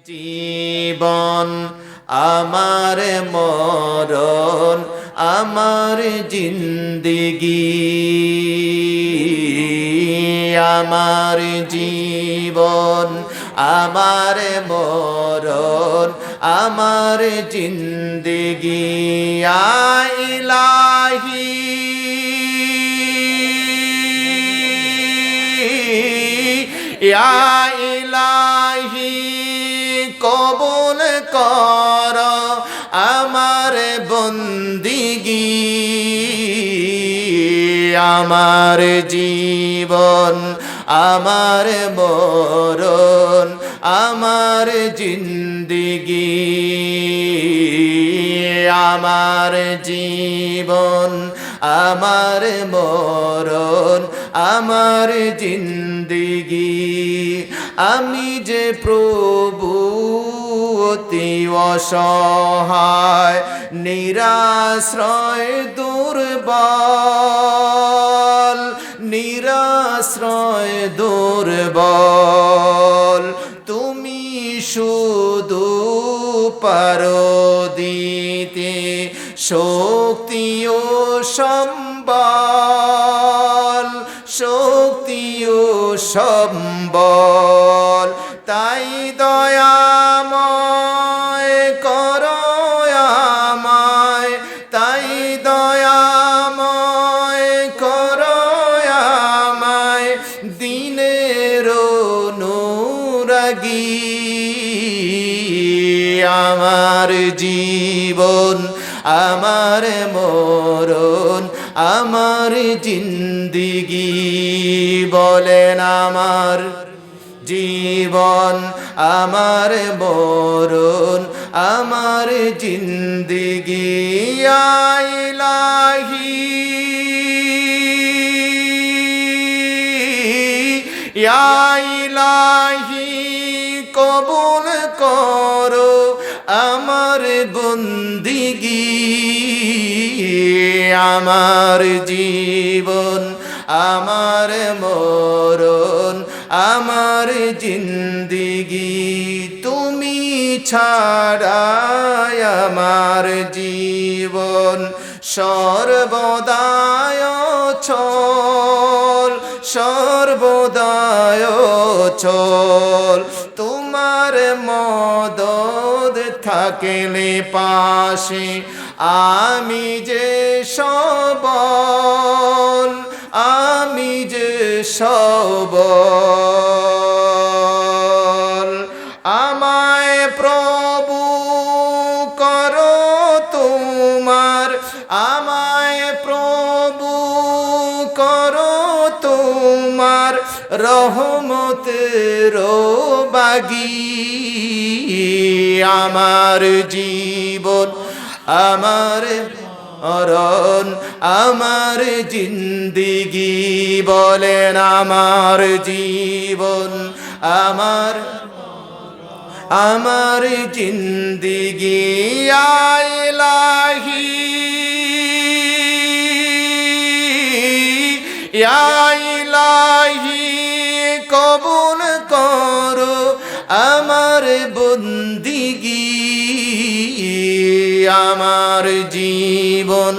জীবন আমার মরণ আমার জিন্দেগি আমার জীবন আমার মরণ আমার জিন্দেগি ইলাহি ইয়া ইলাহি কবুল কর আমার বন্দিগি আমার জীবন আমার মরণ আমার জিন্দেগি আমার জীবন আমার মরণ আমার জিন্দেগি আমি যে প্রভু অতি অসহায় নিরাশ্রয় দুর্বল নিরাশ্রয় দুর্বল তুমি শুধু পারো দিতে শক্তি ও সম্বল শক্তি ও সম্বল তাই দয়াময় করো আমায় তাই দয়াময় করো আমায় দিনের অনুরাগী আমার জীবন আমার মরণ আমার জিন্দেগি বলেন আমার জীবন আমার মরণ আমার জিন্দেগি ইলাহি ইয়া ইলাহি কবুল করো আমার বন্দিগি আমার জীবন আমার মরণ আমার জিন্দেগি তুমি ছাড়া আমার জীবন সর্বদায় অচল সর্বদায় অচল তোমার মদদ থাকলে পাশে আমি যে সবল আমি যে সবল আমায় প্রভু করো তোমার আমায় প্রভু করো তোমার রহমতের বাগী আমার জীবন আমার মরণ আমার জিন্দেগি বলেন আমার জীবন আমার আমার জিন্দেগি ইলাহি ইয়া ইলাহি কবুল করো আমার বন্দিগি আমার জীবন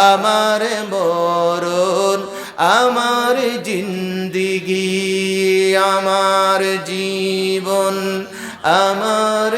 আমার মরণ আমার জিন্দেগি আমার জীবন আমার